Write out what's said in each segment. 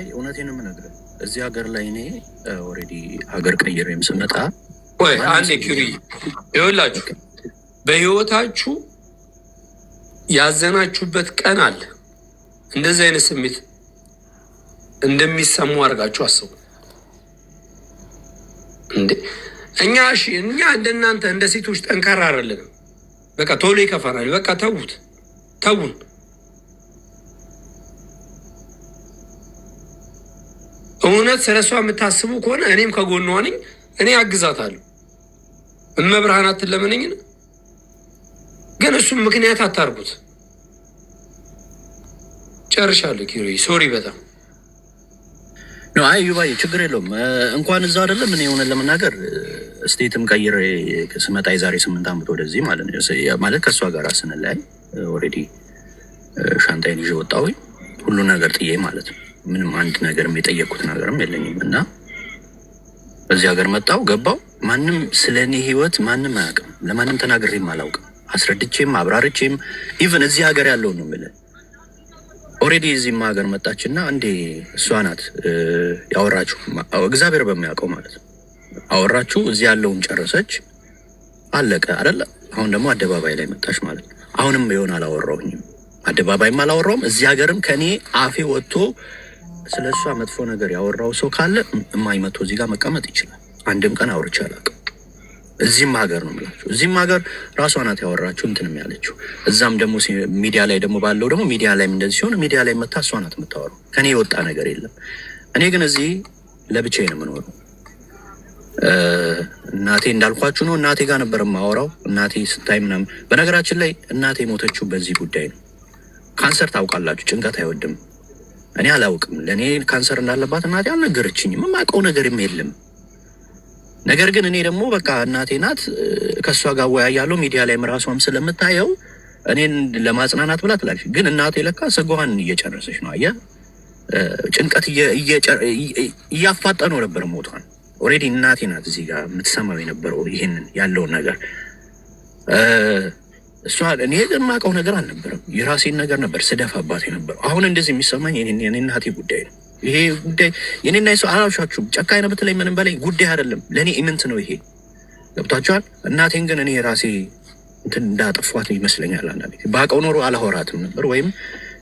አይ እውነቴን ነው የምነግርህ። እዚህ ሀገር ላይ እኔ ኦልሬዲ ሀገር ቀይሬም ስመጣ ወይ አንዴ ኪሪ ይኸውላችሁ በህይወታችሁ ያዘናችሁበት ቀን አለ። እንደዚህ አይነት ስሜት እንደሚሰሙ አድርጋችሁ አስቡ። እኛ እንደናንተ እንደ ሴቶች ጠንካራ አይደለንም። በቃ ቶሎ ይከፋናል። በቃ ተውን። እውነት ስለሷ የምታስቡ ከሆነ እኔም ከጎኗ ነኝ። እኔ አግዛታለሁ። እመብርሃን አትለመነኝ። ግን እሱም ምክንያት አታርጉት። ጨርሻለሁ። ኪሪ ሶሪ በጣም ነው። አይ ዩባዬ ችግር የለውም። እንኳን እዛ አይደለም እኔ የሆነ ለመናገር ስቴትም ቀይሬ ስመጣ የዛሬ 8 ዓመት ወደዚህ ማለት ነው ማለት ከእሷ ጋር ስንለያይ ኦልሬዲ ሻንጣይን ይዤ ወጣሁኝ ሁሉ ነገር ጥዬ ማለት ነው። ምንም አንድ ነገርም የጠየቅኩት ነገርም የለኝም እና በዚህ ሀገር መጣሁ ገባሁ። ማንም ስለ እኔ ህይወት ማንም አያውቅም። ለማንም ተናግሬም አላውቅም። አስረድቼም አብራርቼም ኢቨን እዚህ ሀገር ያለውን ነው የምልህ። ኦልሬዲ እዚህም ሀገር መጣችና እንዴ እሷ ናት ያወራችሁ፣ እግዚአብሔር በሚያውቀው ማለት ነው አወራችሁ። እዚህ ያለውን ጨረሰች፣ አለቀ አይደለ? አሁን ደግሞ አደባባይ ላይ መጣች ማለት ነው። አሁንም ቢሆን አላወራሁኝም፣ አደባባይም አላወራውም። እዚህ ሀገርም ከኔ አፌ ወጥቶ ስለ እሷ መጥፎ ነገር ያወራው ሰው ካለ የማይመቶ እዚህ ጋር መቀመጥ ይችላል። አንድም ቀን አውርቼ አላውቅም። እዚህም ሀገር ነው የምላችሁ፣ እዚህም ሀገር ራሷ ናት ያወራችሁ እንትንም ያለችው። እዛም ደግሞ ሚዲያ ላይ ደግሞ ባለው ደግሞ ሚዲያ ላይም እንደዚህ ሲሆን ሚዲያ ላይ መታ እሷ ናት የምታወራው። ከኔ የወጣ ነገር የለም። እኔ ግን እዚህ ለብቻዬ ነው የምኖረው። እናቴ እንዳልኳችሁ ነው። እናቴ ጋር ነበር የማወራው። እናቴ ስታይ ምናምን። በነገራችን ላይ እናቴ ሞተችው በዚህ ጉዳይ ነው። ካንሰር ታውቃላችሁ፣ ጭንቀት አይወድም። እኔ አላውቅም። ለእኔ ካንሰር እንዳለባት እናቴ አልነገረችኝም። የማውቀው ነገርም የለም። ነገር ግን እኔ ደግሞ በቃ እናቴ ናት ከእሷ ጋር ወያያለሁ። ሚዲያ ላይም ራሷም ስለምታየው እኔን ለማጽናናት ብላ ትላለች። ግን እናቴ ለካ ስጋዋን እየጨረሰች ነው። አየህ፣ ጭንቀት እያፋጠነው ነበር ሞቷን። ኦልሬዲ እናቴ ናት እዚህ ጋር የምትሰማው የነበረው ይሄንን ያለውን ነገር። እሷ እኔ የማውቀው ነገር አልነበረም። የራሴን ነገር ነበር ስደፋባት የነበረው። አሁን እንደዚህ የሚሰማኝ የኔ እናቴ ጉዳይ ነው። ይሄ ጉዳይ የኔና የሰው አላውሻችሁም። ጨካኝ ነው ብትለኝ ምንም በላይ ጉዳይ አይደለም። ለእኔ ኢምንት ነው ይሄ። ገብቷችኋል? እናቴን ግን እኔ ራሴ እንትን እንዳጠፏት ይመስለኛል። አንዳንዴ ባውቀው ኖሮ አላወራትም ነበር፣ ወይም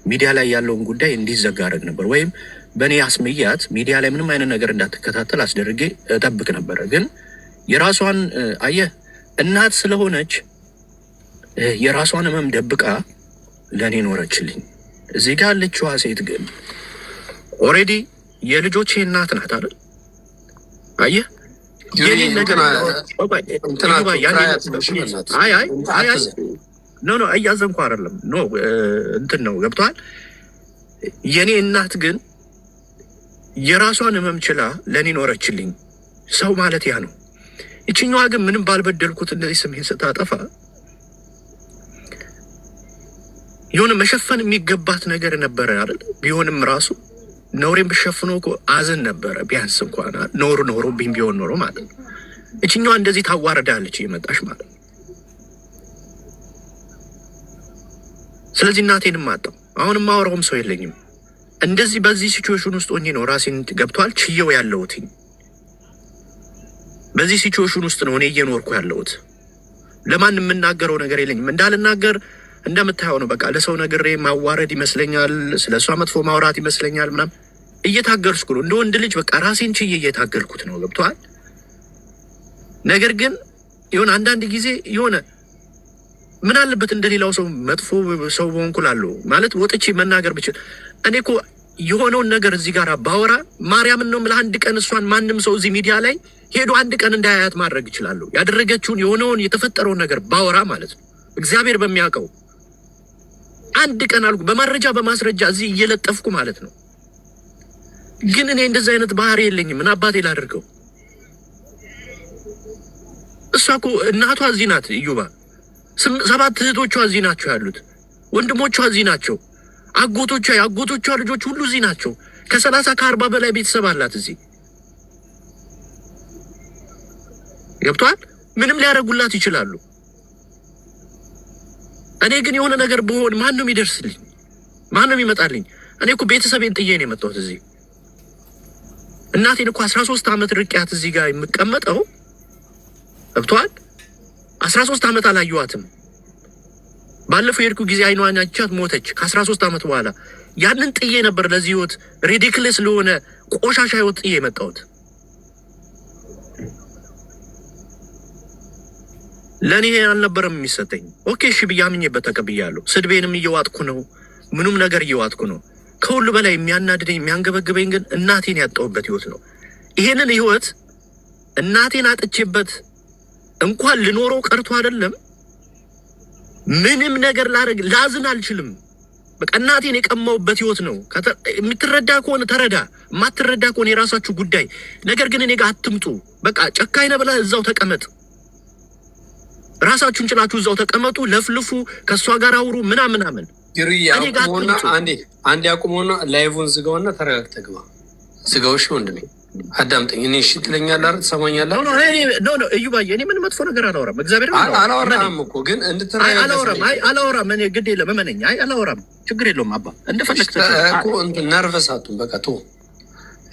ሚዲያ ላይ ያለውን ጉዳይ እንዲዘጋ አደረግ ነበር፣ ወይም በእኔ አስምያት ሚዲያ ላይ ምንም አይነት ነገር እንዳትከታተል አስደርጌ እጠብቅ ነበረ። ግን የራሷን አየህ፣ እናት ስለሆነች የራሷን ህመም ደብቃ ለእኔ ኖረችልኝ። እዚህ ጋር ያለችዋ ሴት ግን ኦልሬዲ የልጆቼ እናት ናት አይደል? አየህ የኔ ነገር ኖ እያዘንኩ አይደለም። ኖ እንትን ነው ገብቶሃል? የኔ እናት ግን የራሷን ህመም ችላ ለእኔ ኖረችልኝ። ሰው ማለት ያ ነው። ይችኛዋ ግን ምንም ባልበደልኩት እንደዚህ ስሜን ስታጠፋ የሆነ መሸፈን የሚገባት ነገር ነበረ አይደል? ቢሆንም ራሱ ኖሬን ብሸፍኖ እኮ አዝን ነበረ። ቢያንስ እንኳን ኖሮ ቢሆን ኖሮ ማለት ነው። እችኛዋ እንደዚህ ታዋረዳለች እየመጣሽ ማለት ነው። ስለዚህ እናቴንም አጣው። አሁንም ማወራውም ሰው የለኝም። እንደዚህ በዚህ ሲቹዌሽን ውስጥ ሆኜ ነው ራሴን ገብቷል ችየው ያለሁት። በዚህ ሲቹዌሽን ውስጥ ነው እኔ እየኖርኩ ያለሁት። ለማንም የምናገረው ነገር የለኝም። እንዳልናገር እንደምታየው ነው። በቃ ለሰው ነግሬ ማዋረድ ይመስለኛል፣ ስለሷ መጥፎ ማውራት ይመስለኛል ምናምን። እየታገልኩ ነው እንደ ወንድ ልጅ በቃ ራሴን ችዬ እየታገልኩት ነው። ገብቷል? ነገር ግን የሆነ አንዳንድ ጊዜ የሆነ ምን አለበት እንደሌላው ሰው መጥፎ ሰው በሆንኩላለሁ ማለት ወጥቼ መናገር ብችል። እኔ እኮ የሆነውን ነገር እዚህ ጋር ባወራ ማርያምን ነው የምልህ፣ አንድ ቀን እሷን ማንም ሰው እዚህ ሚዲያ ላይ ሄዶ አንድ ቀን እንዳያያት ማድረግ ይችላሉ። ያደረገችውን የሆነውን የተፈጠረውን ነገር ባወራ ማለት ነው እግዚአብሔር በሚያውቀው አንድ ቀን አልኩ በማረጃ በማስረጃ እዚህ እየለጠፍኩ ማለት ነው። ግን እኔ እንደዚህ አይነት ባህሪ የለኝም። ምን አባቴ ላድርገው? እሷ እኮ እናቷ እዚህ ናት። እዩባ 7 እህቶቿ እዚህ ናቸው ያሉት። ወንድሞቿ እዚህ ናቸው። የአጎቶቿ ልጆች ሁሉ እዚህ ናቸው። ከ30 ከ40 በላይ ቤተሰብ አላት እዚህ። ገብቷል? ምንም ሊያደርጉላት ይችላሉ። እኔ ግን የሆነ ነገር በሆን ማን ነው የሚደርስልኝ? ማን ነው የሚመጣልኝ? እኔ እኮ ቤተሰቤን ጥዬ ነው የመጣሁት እዚህ። እናቴን እኮ 13 ዓመት ርቄያት እዚህ ጋር የምቀመጠው ገብቶሃል? 13 ዓመት አላየኋትም። ባለፈው የሄድኩ ጊዜ አይኗን አይቻት ሞተች ከ13 ዓመት በኋላ። ያንን ጥዬ ነበር ለዚህ ህይወት ሪዲክለስ ለሆነ ቆሻሻ ህይወት ጥዬ የመጣሁት። ለእኔ አልነበረም የሚሰጠኝ። ኦኬ እሺ ብዬ አምኜበት ተቀብያለሁ። ስድቤንም እየዋጥኩ ነው፣ ምኑም ነገር እየዋጥኩ ነው። ከሁሉ በላይ የሚያናድደኝ የሚያንገበግበኝ ግን እናቴን ያጣሁበት ህይወት ነው። ይሄንን ህይወት እናቴን አጥቼበት እንኳን ልኖረው ቀርቶ አይደለም ምንም ነገር ላዝን አልችልም። በቃ እናቴን የቀማውበት ህይወት ነው። የምትረዳ ከሆነ ተረዳ፣ የማትረዳ ከሆነ የራሳችሁ ጉዳይ። ነገር ግን እኔ ጋር አትምጡ። በቃ ጨካኝ ነህ ብለህ እዛው ተቀመጥ። ራሳችሁን ችላችሁ እዛው ተቀመጡ፣ ለፍልፉ፣ ከእሷ ጋር አውሩ ምናምን። አንዴ አቁሞና ላይቭን ዝጋውና ተረጋግተህ ግባ። ዝጋውሽ ወንድሜ አዳምጠኝ። እኔ እሺ ትለኛለህ አይደል? ትሰማኛለህ? ኖ እዩባዬ፣ እኔ ምን መጥፎ ነገር አላወራም። እግዚአብሔር አላወራም እኮ ግን እንድትረጋጋ አላወራም። እኔ ግድ የለም እመነኝ። አላወራም፣ ችግር የለውም አባ፣ እንደፈለግህ እኮ ነርቨስ አቱን በቃ ቶ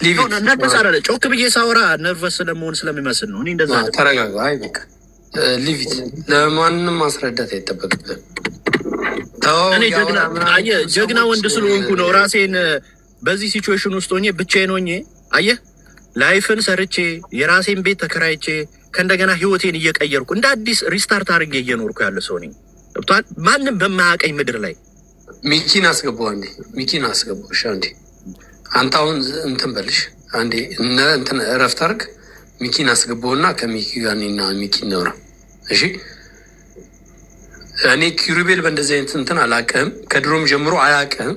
ሊቭ ነርቨስ አይደለ። ጮክ ብዬ ሳወራ ነርቨስ ስለመሆን ስለሚመስል ነው። እኔ እንደዛ ተረጋጋ። አይ በቃ ሊቪት ለማንም ማስረዳት አይጠበቅብህም። እኔ ጀግና ወንድ ስለሆንኩ ነው ራሴን በዚህ ሲቹዌሽን ውስጥ ሆኜ ብቻዬን ሆኜ አየህ ላይፍን ሰርቼ የራሴን ቤት ተከራይቼ ከእንደገና ህይወቴን እየቀየርኩ እንደ አዲስ ሪስታርት አድርጌ እየኖርኩ ያለ ሰው ነኝ። ገብቶሃል? ማንም በማያውቀኝ ምድር ላይ ሚኪን አስገባው። አንዴ ሚኪን አስገባው። እሺ አንዴ አንተ አሁን እንትን በልሽ አንዴ እንትን እረፍት አድርግ። ሚኪን አስገባውና ከሚኪ ጋር እኔና ሚኪ እናውራ። እሺ እኔ ኪሩቤል በእንደዚህ አይነት እንትን አላውቅህም፣ ከድሮም ጀምሮ አያውቅህም።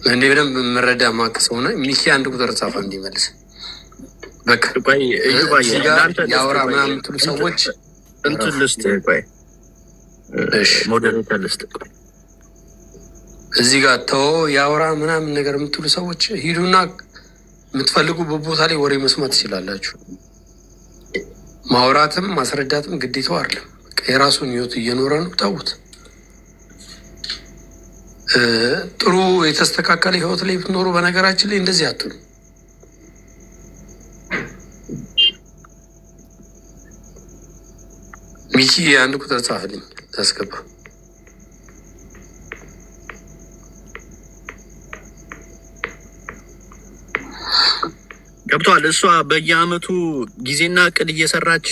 እንዴ በደንብ መረዳ ማቅስ ሆነ ሚኪ አንድ ቁጥር ጻፈ እንዲመልስ በቃ ያወራ ምናምን የምትሉ ሰዎች እንትን ልስጥ ቆይ ሞዴሬተር ልስጥ እዚህ ጋር ተው ያወራ ምናምን ነገር የምትሉ ሰዎች ሂዱና የምትፈልጉበት ቦታ ላይ ወሬ መስማት ትችላላችሁ። ማውራትም ማስረዳትም ግዴታው አይደለም። የራሱን ህይወት እየኖረ ነው። ታውት ጥሩ የተስተካከለ ህይወት ላይ ብትኖሩ በነገራችን ላይ እንደዚህ አትሉ። ሚኪ አንድ ቁጥር ጻፍልኝ ታስገባ። ገብቷል። እሷ በየአመቱ ጊዜና እቅድ እየሰራች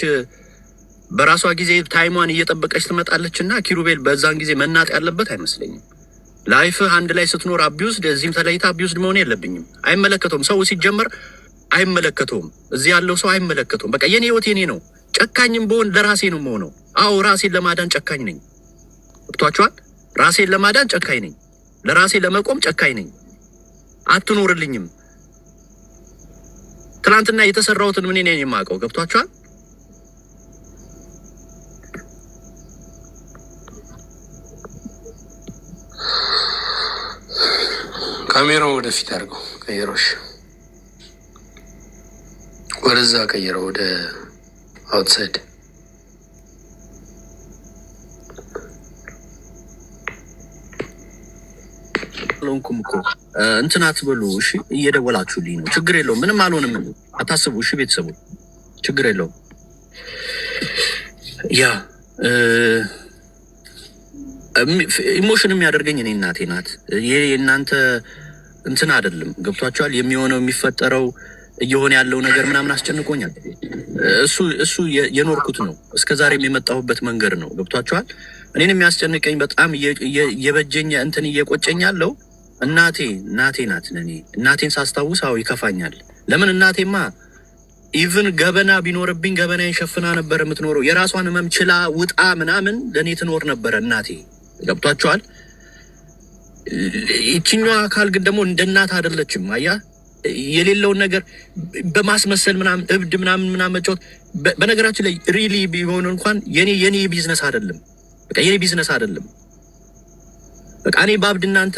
በራሷ ጊዜ ታይሟን እየጠበቀች ትመጣለች እና ኪሩቤል በዛን ጊዜ መናጥ ያለበት አይመስለኝም። ላይፍህ አንድ ላይ ስትኖር አቢውስድ እዚህም ተለይታ አቢውስድ መሆን የለብኝም። አይመለከተውም። ሰው ሲጀመር አይመለከተውም። እዚህ ያለው ሰው አይመለከተውም። በቃ የኔ ህይወት የኔ ነው። ጨካኝም በሆን ለራሴ ነው የምሆነው። አዎ ራሴን ለማዳን ጨካኝ ነኝ። ገብቷችኋል? ራሴን ለማዳን ጨካኝ ነኝ። ለራሴ ለመቆም ጨካኝ ነኝ። አትኖርልኝም። ትናንትና የተሰራሁትን ምን ነኝ የማውቀው። ገብቷችኋል? ካሜራው ወደፊት አድርገው። ቀይሮሽ ወደዛ ቀይረው፣ ወደ አውትሳይድ። ሎንኩም እኮ እንትን አትበሉ እሺ። እየደወላችሁልኝ ነው። ችግር የለውም። ምንም አልሆንም። አታስቡ እሺ። ቤተሰቡ ችግር የለውም። ያ ኢሞሽን የሚያደርገኝ እኔ እናቴ ናት። ይሄ የእናንተ እንትን አይደለም። ገብቷችኋል? የሚሆነው የሚፈጠረው እየሆነ ያለው ነገር ምናምን አስጨንቆኛል። እሱ የኖርኩት ነው። እስከዛሬም የመጣሁበት መንገድ ነው። ገብቷችኋል? እኔን የሚያስጨንቀኝ በጣም እየበጀኝ እንትን እየቆጨኝ ያለው እናቴ ናት። ለኔ እናቴን ሳስታውስ አዎ ይከፋኛል። ለምን እናቴማ ኢቭን ገበና ቢኖርብኝ ገበናዬን ሸፍና ነበር የምትኖረው። የራሷን ህመም ችላ ውጣ ምናምን ለኔ ትኖር ነበር እናቴ። ገብቷችኋል? ይችኛዋ አካል ግን ደግሞ እንደ እናት አይደለችም። አያ የሌለውን ነገር በማስመሰል ምናምን እብድ ምናምን መጫወት። በነገራችን ላይ ሪሊ ቢሆን እንኳን የኔ ቢዝነስ አይደለም። በቃ የኔ ቢዝነስ አይደለም። በቃ እኔ ባብድ እናንተ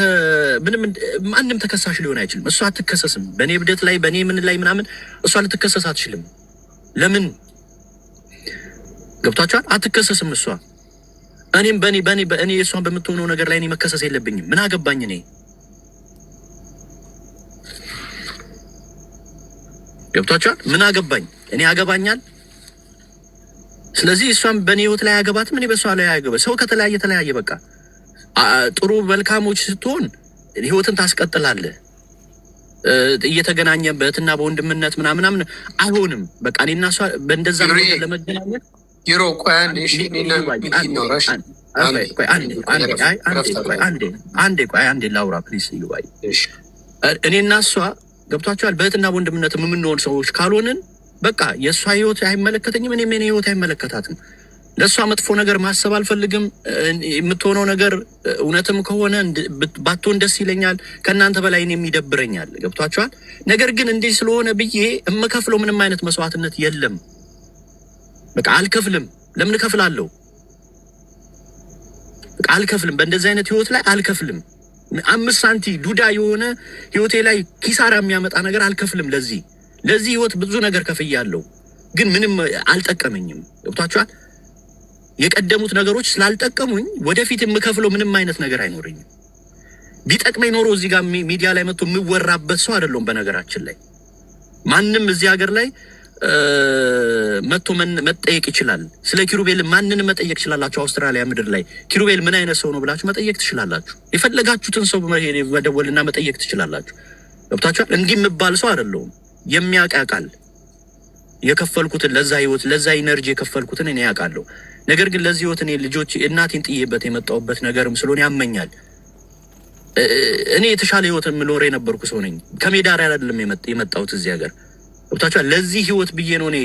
ማንም ተከሳሽ ሊሆን አይችልም። እሷ አትከሰስም። በእኔ እብደት ላይ በእኔ ምን ላይ ምናምን እሷ ልትከሰስ አትችልም። ለምን? ገብቷችኋል? አትከሰስም እሷ። እኔም በእኔ እሷን በምትሆነው ነገር ላይ እኔ መከሰስ የለብኝም። ምን አገባኝ እኔ። ገብቷቸዋል። ምን አገባኝ እኔ ያገባኛል። ስለዚህ እሷም በእኔ ህይወት ላይ ያገባትም እኔ በእሷ ላይ ያገባ። ሰው ከተለያየ በቃ ጥሩ መልካሞች ስትሆን ህይወትን ታስቀጥላለህ። እየተገናኘ በእህትና በወንድምነት ምናምን አይሆንም። በቃ እኔና እሷ በእንደዛ ለመገናኘት ይሮ ቆያን አንዴ ላውራ ፕሊስ ይባይ። እኔና እሷ ገብቷቸዋል። በእህትና በወንድምነት የምንሆን ሰዎች ካልሆንን በቃ የእሷ ህይወት አይመለከተኝም፣ እኔም የኔ ህይወት አይመለከታትም። ለእሷ መጥፎ ነገር ማሰብ አልፈልግም። የምትሆነው ነገር እውነትም ከሆነ ባትሆን ደስ ይለኛል። ከእናንተ በላይ እኔም ይደብረኛል። ገብቷቸዋል። ነገር ግን እንዲህ ስለሆነ ብዬ የምከፍለው ምንም አይነት መስዋዕትነት የለም። በቃ አልከፍልም። ለምን እከፍላለሁ? በቃ አልከፍልም። በእንደዚህ አይነት ህይወት ላይ አልከፍልም። 5 ሳንቲ ዱዳ የሆነ ህይወቴ ላይ ኪሳራ የሚያመጣ ነገር አልከፍልም። ለዚህ ህይወት ብዙ ነገር ከፍያለሁ፣ ግን ምንም አልጠቀመኝም። ገብቷችኋል? የቀደሙት ነገሮች ስላልጠቀሙኝ ወደፊት የምከፍለው ምንም አይነት ነገር አይኖረኝም። ቢጠቅመኝ ኖሮ እዚህ ጋር ሚዲያ ላይ መጥቶ የምወራበት ሰው አይደለሁም። በነገራችን ላይ ማንም እዚህ ሀገር ላይ መጥቶ መጠየቅ ይችላል። ስለ ኪሩቤል ማንንም መጠየቅ ትችላላችሁ። አውስትራሊያ ምድር ላይ ኪሩቤል ምን አይነት ሰው ነው ብላችሁ መጠየቅ ትችላላችሁ። የፈለጋችሁትን ሰው መደወልና መጠየቅ ትችላላችሁ። ገብታችኋል? እንዲህ የምባል ሰው አይደለሁም። የሚያውቃል የከፈልኩትን ለዛ ህይወት ለዛ ኢነርጂ የከፈልኩትን እኔ ያውቃለሁ። ነገር ግን ለዚህ ህይወት እኔ ልጆች እናቴን ጥዬበት የመጣሁበት ነገርም ስለሆነ ያመኛል። እኔ የተሻለ ህይወት የምኖር የነበርኩ ሰው ነኝ። ከሜዳ ላይ አይደለም የመጣሁት እዚህ ሀገር። ገብታችኋል? ለዚህ ህይወት ብዬ ነው እኔ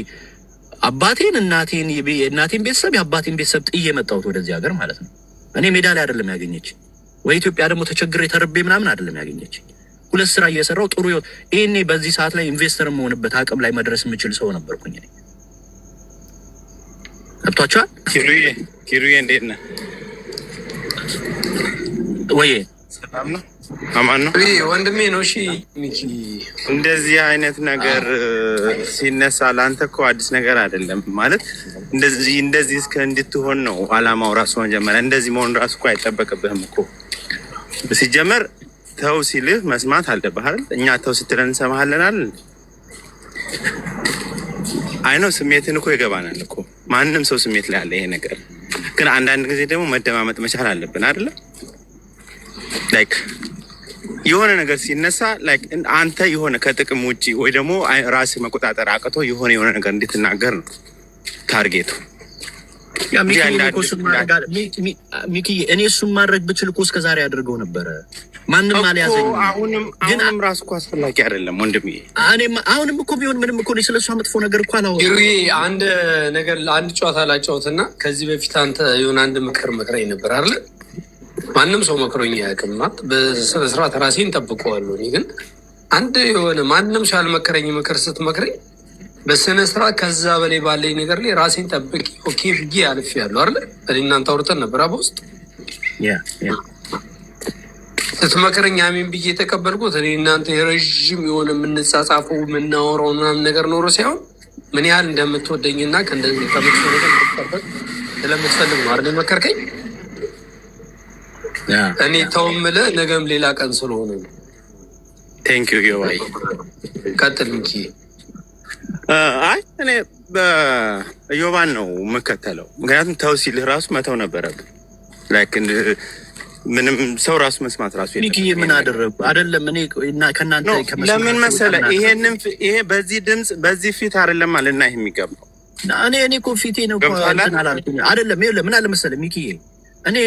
አባቴን እናቴን ቤተሰብ የአባቴን ቤተሰብ ጥዬ የመጣሁት ወደዚህ ሀገር ማለት ነው። እኔ ሜዳ ላይ አይደለም ያገኘች ወይ ኢትዮጵያ ደግሞ ተቸግሬ ተርቤ ምናምን አይደለም ያገኘች። 2 ስራ እየሰራው ጥሩ ህይወት ይሄኔ በዚህ ሰዓት ላይ ኢንቨስተር መሆንበት አቅም ላይ መድረስ የምችል ሰው ነበርኩኝ እኔ። ገብቷችኋል? ኪሩዬ እንዴት ነህ? ወይ ሰላም ነው? አማን ነው ወንድሜ ነው። እሺ ሚኪ፣ እንደዚህ አይነት ነገር ሲነሳ ለአንተ እኮ አዲስ ነገር አይደለም ማለት እንደዚህ እስከ እንድትሆን ነው አላማው ራሱ። መጀመሪያ እንደዚህ መሆን ራሱ እኮ አይጠበቅብህም እኮ። ሲጀመር ተው ሲልህ መስማት አለብህ አይደል? እኛ ተው ስትለን እንሰማሃለን አይደል? አይ ነው ስሜትን እኮ ይገባናል እኮ። ማንም ሰው ስሜት ላይ አለ ይሄ ነገር። ግን አንዳንድ ጊዜ ደግሞ መደማመጥ መቻል አለብን አይደል? ላይክ የሆነ ነገር ሲነሳ ላይክ አንተ የሆነ ከጥቅም ውጪ ወይ ደግሞ ራስህ መቆጣጠር አቅቶ የሆነ ነገር እንድትናገር ነው ታርጌቱ። ሚኪ እኔ እሱን ማድረግ ብችል እኮ እስከ ዛሬ አድርገው ነበረ። ማንም አልያዘኝም። አሁንም ራሱ እኮ አስፈላጊ አይደለም ወንድሜ። አሁንም እኮ ቢሆን ምንም እኮ ስለሷ መጥፎ ነገር እኮ አላወራም። ይሩዬ አንድ ነገር አንድ ጨዋታ ላጫውትና ከዚህ በፊት አንተ የሆነ አንድ ምክር መክረኝ ነበር አይደል? ማንም ሰው መክሮኝ አያውቅም። በስነ ስርዓት ራሴን ጠብቀዋለሁ። እኔ ግን አንድ የሆነ ማንም ሰው ያልመከረኝ ምክር ስትመክረኝ በስነ ስርዓት ከዛ በላይ ባለኝ ነገር ላይ ራሴን ጠብቄ ኦኬ ብዬ አልፌያለሁ አይደል? እኔ እናንተ አውርተን ነበር በውስጥ ስትመክረኝ አሜን ብዬ የተቀበልኩት እኔ እናንተ የረዥም የሆነ የምንጻጻፈው የምናወራው ምናምን ነገር ኖሮ ሳይሆን ምን ያህል እንደምትወደኝና ከእንደዚህ ከመጥፎ ነገር ልትጠበቅ ስለምትፈልግ ነው አይደል መከርከኝ። እኔ ተው የምልህ ነገም ሌላ ቀን ስለሆነ ነው። ቴንክ ዩ ዮባይ ቀጥል ሚኪ። አይ እኔ በዮባን ነው የምከተለው። ምክንያቱም ተው ሲልህ ራሱ መተው ነበረብህ። ላይክ ምንም ሰው ራሱ መስማት ራሱ ሚኪ ምን አደረጉ አይደለም። እኔ ከእናንተ ለምን መሰለህ ይሄ በዚህ ድምፅ በዚህ ፊት አይደለም አለና ይሄ የሚገባው እኔ እኮ ፊቴ ነው እኮ እንትን አላልኩኝ አይደለም። ይኸውልህ ምን አለ መሰለህ ሚኪ እኔ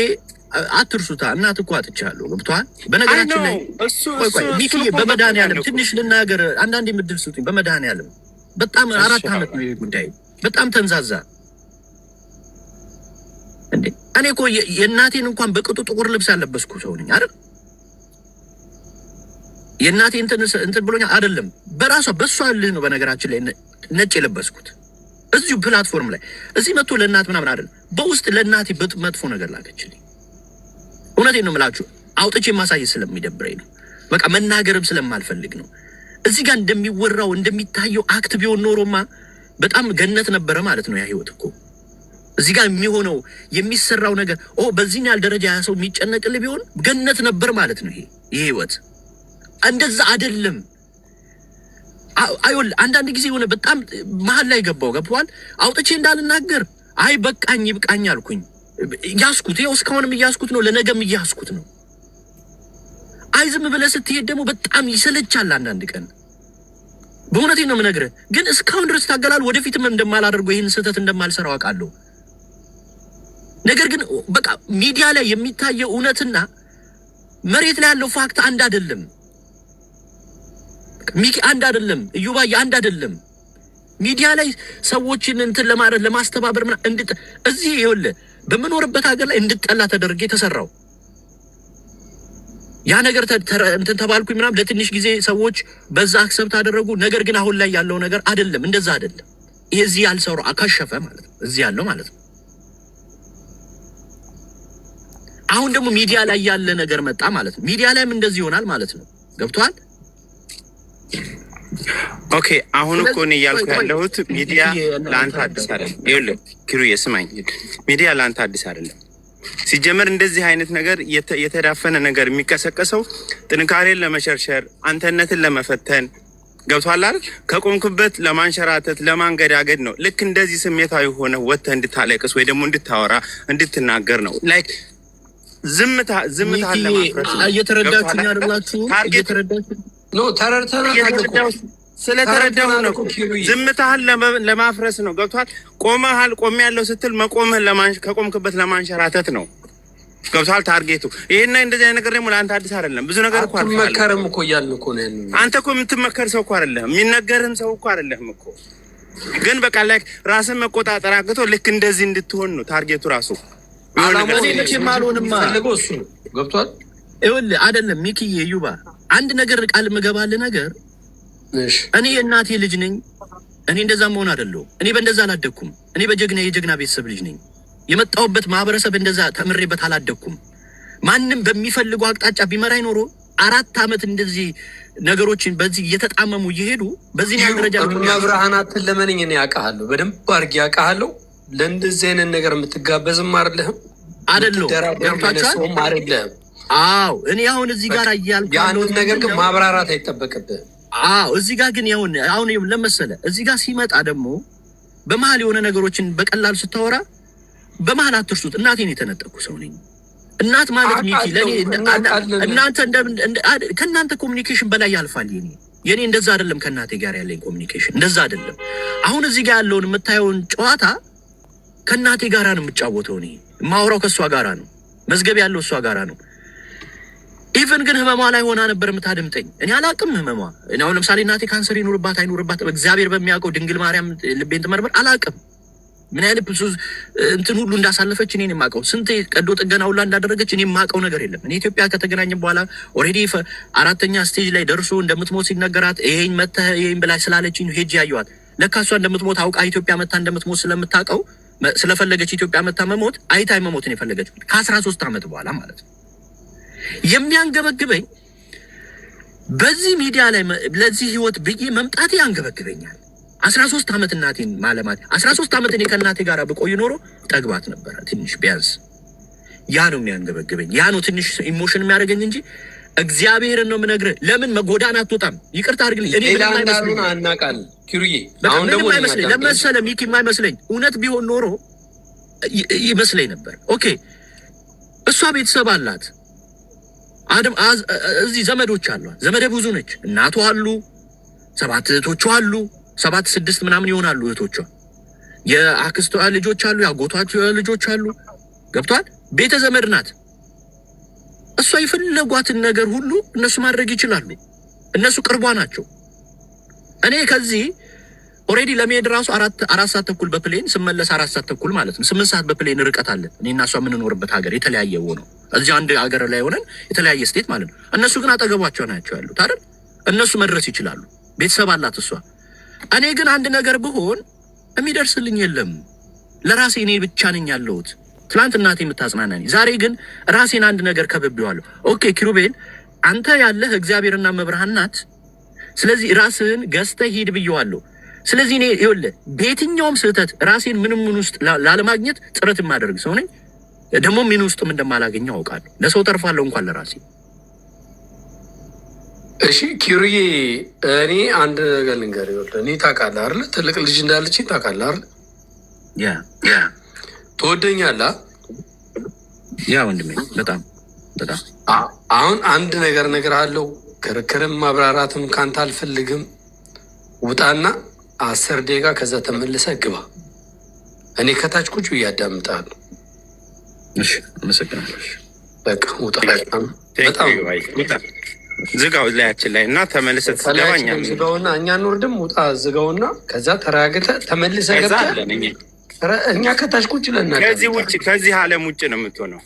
አትርሱታ እናት እኮ አጥቻለሁ። ገብቶሃል? በነገራችን ላይ ሚኪ በመድኃኒዓለም ትንሽ ልናገር፣ አንዳንዴ የምድል ስጡኝ። በመድኃኒዓለም በጣም 4 ዓመት ነው ጉዳይ በጣም ተንዛዛ እንዴ። እኔ እኮ የእናቴን እንኳን በቅጡ ጥቁር ልብስ ያለበስኩ ሰው ነኝ አይደል? የእናቴ እንትን ብሎኛል አይደለም። በሷ ልህ ነው በነገራችን ላይ ነጭ የለበስኩት እዚሁ ፕላትፎርም ላይ እዚህ መጥቶ ለእናት ምናምን አይደለም። በውስጥ ለእናቴ መጥፎ ነገር ላከችልኝ። እውነቴን ነው የምላችሁ። አውጥቼ ማሳየት ስለሚደብረኝ ነው። በቃ መናገርም ስለማልፈልግ ነው። እዚህ ጋር እንደሚወራው እንደሚታየው አክት ቢሆን ኖሮማ በጣም ገነት ነበረ ማለት ነው። ያ ህይወት እኮ እዚህ ጋር የሚሆነው የሚሰራው ነገር በዚህ ያህል ደረጃ ያ ሰው የሚጨነቅልህ ቢሆን ገነት ነበር ማለት ነው። ይሄ ህይወት እንደዛ አይደለም። አይወል አንዳንድ ጊዜ የሆነ በጣም መሀል ላይ ገብቷል። አውጥቼ እንዳልናገር አይ በቃኝ ይብቃኝ አልኩኝ። ያስኩት ይኸው እስካሁንም እያስኩት ነው፣ ለነገም እያስኩት ነው። አይ ዝም ብለህ ስትሄድ ደግሞ በጣም ይሰለቻል አንዳንድ ቀን። በእውነቴን ነው የምነግርህ። ግን እስካሁን ድረስ ታገላል። ወደፊትም እንደማላደርገው ይህን ስህተት እንደማልሰራው አውቃለሁ። ነገር ግን በቃ ሚዲያ ላይ የሚታየው እውነትና መሬት ላይ ያለው ፋክት አንድ አይደለም። ሚኪ አንድ አይደለም፣ እዩባዬ አንድ አይደለም። ሚዲያ ላይ ሰዎችን እንትን ለማድረግ ለማስተባበር እዚህ ይኸውልህ በምኖርበት ሀገር ላይ እንድጠላ ተደርጌ ተሰራው ያ ነገር እንትን ተባልኩኝ ምናምን ለትንሽ ጊዜ ሰዎች በዛ አክሰብት አደረጉ። ነገር ግን አሁን ላይ ያለው ነገር አይደለም፣ እንደዛ አይደለም። ይሄ እዚህ ያልሰሩ አካሸፈ ማለት ነው፣ እዚህ ያለው ማለት ነው። አሁን ደግሞ ሚዲያ ላይ ያለ ነገር መጣ ማለት ነው። ሚዲያ ላይም እንደዚህ ይሆናል ማለት ነው። ገብቷል? ኦኬ አሁን እኮ ነው ያልኩ ያለሁት ሚዲያ ለአንተ አዲስ አይደለም። ይኸውልህ ኪሩዬ ስማኝ፣ ሚዲያ ለአንተ አዲስ አይደለም። ሲጀመር እንደዚህ አይነት ነገር የተዳፈነ ነገር የሚቀሰቀሰው ጥንካሬን ለመሸርሸር አንተነትን ለመፈተን ገብቷል አይደል? ከቆምክበት ለማንሸራተት ለማንገዳገድ ነው። ልክ እንደዚህ ስሜታዊ ሆነ ወጥተህ እንድታለቅስ ወይ ደግሞ እንድታወራ እንድትናገር ነው። ላይክ ዝምታ ለማፍረስ እየተረዳችሁኝ አይደላችሁ? እየተረዳችሁ ነው። ተረድተናል። ስለተረዳሁ ነው። ዝምታህን ለማፍረስ ነው። ገብቷል? ቆመሃል። ቆሜ ያለው ስትል መቆምህን ከቆምክበት ለማንሸራተት ነው። ገብቷል? ታርጌቱ ይሄና እንደዚህ አይነት ነገር ደግሞ ለአንተ አዲስ አይደለም። ብዙ ነገር እኮ አትመከርም እኮ እያልን እኮ ነው ያለው። አንተ እኮ የምትመከር ሰው እኮ አይደለህም። የሚነገርህም ሰው እኮ አይደለህም እኮ። ግን በቃ ላይ ራስን መቆጣጠር አቅቶ ልክ እንደዚህ እንድትሆን ነው ታርጌቱ ራሱ። ፈልገው እሱ ነው። ገብቷል? ይኸውልህ አይደለም ሚኪዬ ዩባ አንድ ነገር ቃል የምገባልህ ነገር እኔ የእናቴ ልጅ ነኝ። እኔ እንደዛ መሆን አይደለሁ። እኔ በእንደዛ አላደኩም። እኔ የጀግና ቤተሰብ ልጅ ነኝ። የመጣሁበት ማህበረሰብ እንደዛ ተምሬበት አላደኩም። ማንም በሚፈልገው አቅጣጫ ቢመራኝ ኖሮ 4 ዓመት እንደዚህ ነገሮችን በዚህ እየተጣመሙ እየሄዱ በዚህ ደረጃ መብርሃናትን ለመነኝ እኔ ያውቃለሁ፣ በደንብ አድርጌ ያውቃለሁ። ለእንደዚህ አይነት ነገር የምትጋበዝም አይደለህም ገብቷችኋል? አይደለህም። አዎ እኔ አሁን እዚህ ጋር እያልኩ ያንን ነገር ግን ማብራራት አይጠበቅብህም። አዎ እዚህ ጋር ግን አሁን ለመሰለ እዚህ ጋር ሲመጣ ደግሞ በመሀል የሆነ ነገሮችን በቀላሉ ስታወራ በመሀል አትርሱት። እናቴን የተነጠቁ ሰው ነኝ። እናት ማለት ሚኪ ለኔ እናንተ ከእናንተ ኮሚኒኬሽን በላይ ያልፋል። የኔ እንደዛ አይደለም። ከእናቴ ጋር ያለኝ ኮሚኒኬሽን እንደዛ አይደለም። አሁን እዚህ ጋር ያለውን የምታየውን ጨዋታ ከእናቴ ጋራ ነው የምጫወተው። እኔ የማወራው ከእሷ ጋራ ነው። መዝገብ ያለው እሷ ጋራ ነው። ኢቨን ግን ህመሟ ላይ ሆና ነበር የምታደምጠኝ። እኔ አላቅም ህመሟ። እኔ አሁን ለምሳሌ እናቴ ካንሰር ይኑርባት አይኑርባት እግዚአብሔር በሚያውቀው ድንግል ማርያም ልቤን ትመርምር። አላቅም ምን አይነት ብዙ እንትን ሁሉ እንዳሳለፈች እኔ የማውቀው። ስንት ቀዶ ጥገና ሁላ እንዳደረገች እኔ የማውቀው ነገር የለም። እኔ ኢትዮጵያ ከተገናኘን በኋላ ኦልሬዲ 4ኛ ስቴጅ ላይ ደርሶ እንደምትሞት ሲነገራት ይሄን መተህ ይሄን ብላ ስላለችኝ ሄጄ ያየኋት። ለካ እሷ እንደምትሞት አውቃ ኢትዮጵያ መታ እንደምትሞት ስለምታውቀው ስለፈለገች ኢትዮጵያ መታ መሞት አይታይ መሞትን የፈለገች ከ13 ዓመት በኋላ ማለት ነው። የሚያንገበግበኝ በዚህ ሚዲያ ላይ ለዚህ ህይወት ብዬ መምጣቴ ያንገበግበኛል። 13 ዓመት እናቴን ማለማት 13 ዓመት እኔ ከእናቴ ጋር ብቆይ ኖሮ ጠግባት ነበረ ትንሽ ቢያንስ። ያ ነው የሚያንገበግበኝ። ያ ነው ትንሽ ኢሞሽን የሚያደርገኝ እንጂ እግዚአብሔርን ነው የምነግርህ። ለምን መጎዳን አትወጣም? ይቅርታ አድርግልኝ። እኔ ለምን አናቃል ኪሩዬ አሁን ደግሞ አይመስለኝ ለመሰለ ሚኪ የማይመስለኝ እውነት ቢሆን ኖሮ ይመስለኝ ነበር። ኦኬ እሷ ቤተሰብ አላት። እዚህ ዘመዶች አሏት። ዘመደ ብዙ ነች። እናቷ አሉ፣ 7 እህቶቿ አሉ፣ 7 6 ምናምን ይሆናሉ እህቶቿ። የአክስቷ ልጆች አሉ፣ የአጎቷ ልጆች አሉ። ገብቷል? ቤተ ዘመድ ናት። እሷ የፈለጓትን ነገር ሁሉ እነሱ ማድረግ ይችላሉ። እነሱ ቅርቧ ናቸው። እኔ ከዚህ ኦልሬዲ ለመሄድ ራሱ 4 ሰዓት ተኩል በፕሌን ስመለስ 4 ሰዓት ተኩል ማለት ነው። 8 ሰዓት በፕሌን ርቀት አለን። እኔ እና እሷ የምንኖርበት ሀገር የተለያየ ሆነው እዚህ አንድ ሀገር ላይ ሆነን የተለያየ ስቴት ማለት ነው። እነሱ ግን አጠገቧቸው ናቸው ያሉት አይደል? እነሱ መድረስ ይችላሉ። ቤተሰብ አላት እሷ። እኔ ግን አንድ ነገር ብሆን የሚደርስልኝ የለም። ለራሴ እኔ ብቻ ነኝ ያለሁት። ትናንት እናቴ የምታጽናናኝ፣ ዛሬ ግን ራሴን አንድ ነገር ከብቤዋለሁ። ኦኬ ኪሩቤል አንተ ያለህ እግዚአብሔርና መብርሃን ናት። ስለዚህ ራስህን ገዝተህ ሂድ ብዬዋለሁ። ስለዚህ እኔ ይኸውልህ በየትኛውም ስህተት ራሴን ምንም ውስጥ ላለማግኘት ጥረት የማደርግ ሰው ነኝ። ደግሞ ምን ውስጥም እንደማላገኘው አውቃለሁ። ለሰው ተርፋለሁ እንኳን ለራሴ። እሺ ኪሩዬ፣ እኔ አንድ ነገር ልንገርህ። ይኸውልህ እኔ ታውቃለህ አይደለ? ትልቅ ልጅ እንዳለችኝ ታውቃለህ አይደለ? ያ ትወደኛለህ? ያ ወንድሜ በጣም በጣም። አሁን አንድ ነገር እነግርሃለሁ። ክርክርም ማብራራትም ካንተ አልፈልግም። ውጣና 10 ደቂቃ ከዛ ተመልሰህ ግባ። እኔ ከታች ቁጭ ብዬ አዳምጥሃለሁ። እሺ፣ አመሰግናለሁ። በቃ ውጣ። በጣም ዝጋው ላያችን ላይ እና ተመልሰህ ትገባኛ። ዝጋውና እኛ እንወርድም። ውጣ፣ ዝጋውና ከዛ ተረጋግተህ ተመልሰህ ገብተህ እኛ ከታች ቁጭ ለና ከዚህ ዓለም ውጭ ነው የምትሆነው።